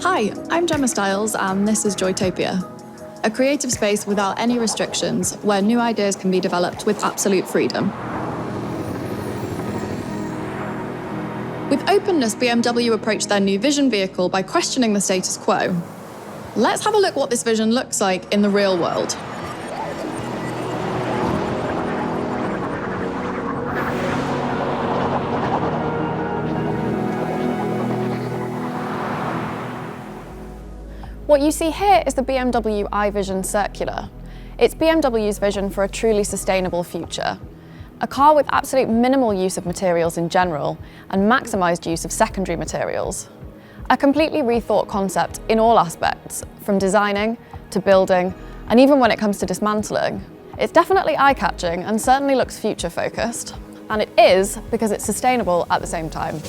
Hi, I'm Gemma Stiles and this is Joytopia, a creative space without any restrictions where new ideas can be developed with absolute freedom. With openness, BMW approached their new vision vehicle by questioning the status quo. Let's have a look what this vision looks like in the real world. What you see here is the BMW iVision Circular. It's BMW's vision for a truly sustainable future. A car with absolute minimal use of materials in general and maximised use of secondary materials. A completely rethought concept in all aspects, from designing to building, and even when it comes to dismantling. It's definitely eye-catching and certainly looks future-focused. And it is because it's sustainable at the same time.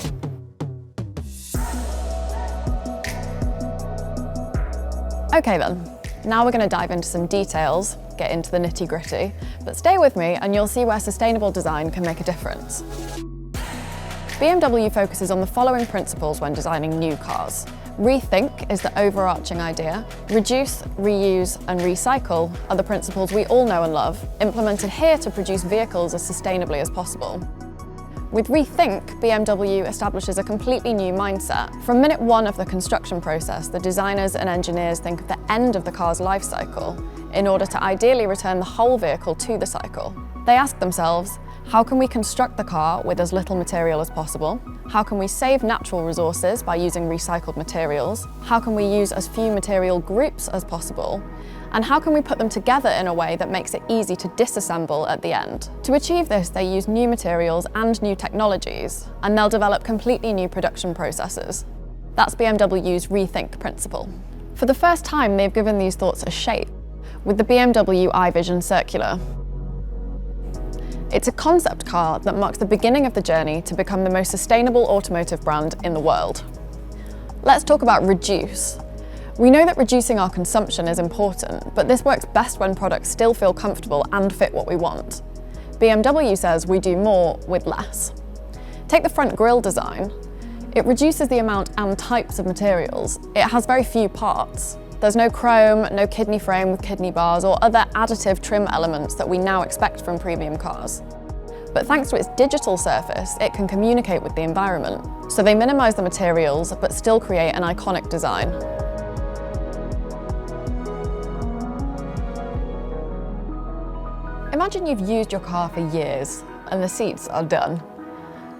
Okay then, now we're going to dive into some details, get into the nitty-gritty, but stay with me and you'll see where sustainable design can make a difference. BMW focuses on the following principles when designing new cars. Rethink is the overarching idea. Reduce, reuse and recycle are the principles we all know and love, implemented here to produce vehicles as sustainably as possible. With Rethink, BMW establishes a completely new mindset. From minute one of the construction process, the designers and engineers think of the end of the car's life cycle in order to ideally return the whole vehicle to the cycle. They ask themselves, how can we construct the car with as little material as possible? How can we save natural resources by using recycled materials? How can we use as few material groups as possible? And how can we put them together in a way that makes it easy to disassemble at the end? To achieve this, they use new materials and new technologies, and they'll develop completely new production processes. That's BMW's Rethink principle. For the first time, they've given these thoughts a shape with the BMW iVision Circular. It's a concept car that marks the beginning of the journey to become the most sustainable automotive brand in the world. Let's talk about reduce. We know that reducing our consumption is important, but this works best when products still feel comfortable and fit what we want. BMW says we do more with less. Take the front grille design. It reduces the amount and types of materials. It has very few parts. There's no chrome, no kidney frame with kidney bars or other additive trim elements that we now expect from premium cars. But thanks to its digital surface, it can communicate with the environment. So they minimise the materials, but still create an iconic design. Imagine you've used your car for years and the seats are done.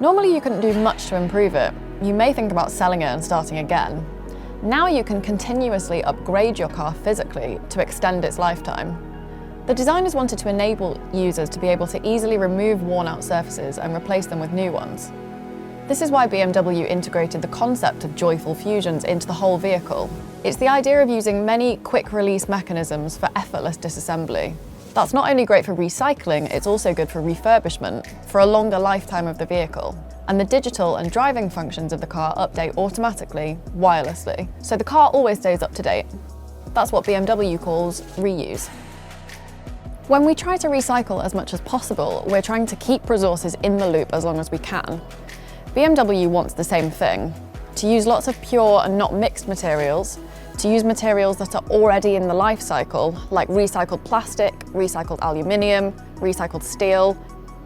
Normally you couldn't do much to improve it. You may think about selling it and starting again. Now you can continuously upgrade your car physically to extend its lifetime. The designers wanted to enable users to be able to easily remove worn-out surfaces and replace them with new ones. This is why BMW integrated the concept of joyful fusions into the whole vehicle. It's the idea of using many quick-release mechanisms for effortless disassembly. That's not only great for recycling, it's also good for refurbishment, for a longer lifetime of the vehicle. And the digital and driving functions of the car update automatically, wirelessly, so the car always stays up to date. That's what BMW calls reuse. When we try to recycle as much as possible, we're trying to keep resources in the loop as long as we can. BMW wants the same thing, to use lots of pure and not mixed materials, to use materials that are already in the life cycle, like recycled plastic, recycled aluminium, recycled steel.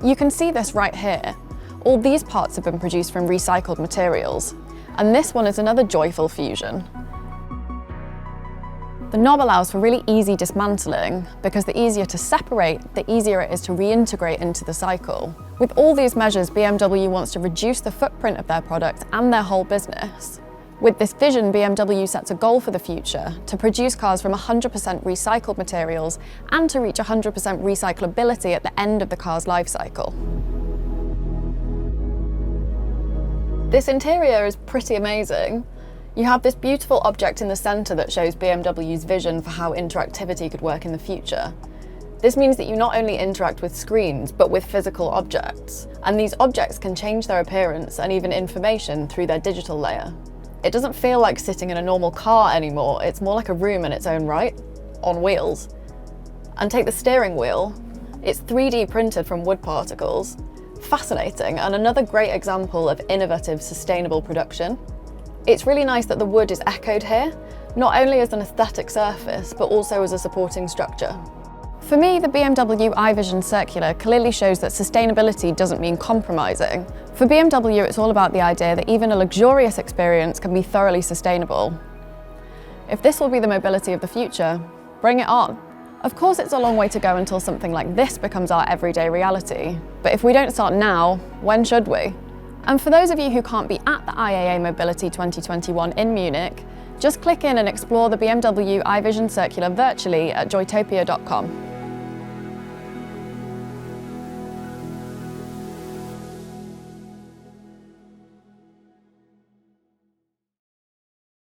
You can see this right here. All these parts have been produced from recycled materials, and this one is another joyful fusion. The knob allows for really easy dismantling because the easier to separate, the easier it is to reintegrate into the cycle. With all these measures, BMW wants to reduce the footprint of their product and their whole business. With this vision, BMW sets a goal for the future to produce cars from 100% recycled materials and to reach 100% recyclability at the end of the car's life cycle. This interior is pretty amazing. You have this beautiful object in the centre that shows BMW's vision for how interactivity could work in the future. This means that you not only interact with screens, but with physical objects. And these objects can change their appearance and even information through their digital layer. It doesn't feel like sitting in a normal car anymore, it's more like a room in its own right, on wheels. And take the steering wheel. It's 3D printed from wood particles. Fascinating, and another great example of innovative, sustainable production. It's really nice that the wood is echoed here, not only as an aesthetic surface, but also as a supporting structure. For me, the BMW iVision Circular clearly shows that sustainability doesn't mean compromising. For BMW, it's all about the idea that even a luxurious experience can be thoroughly sustainable. If this will be the mobility of the future, bring it on. Of course, it's a long way to go until something like this becomes our everyday reality. But if we don't start now, when should we? And for those of you who can't be at the IAA Mobility 2021 in Munich, just click in and explore the BMW iVision Circular virtually at joytopia.com.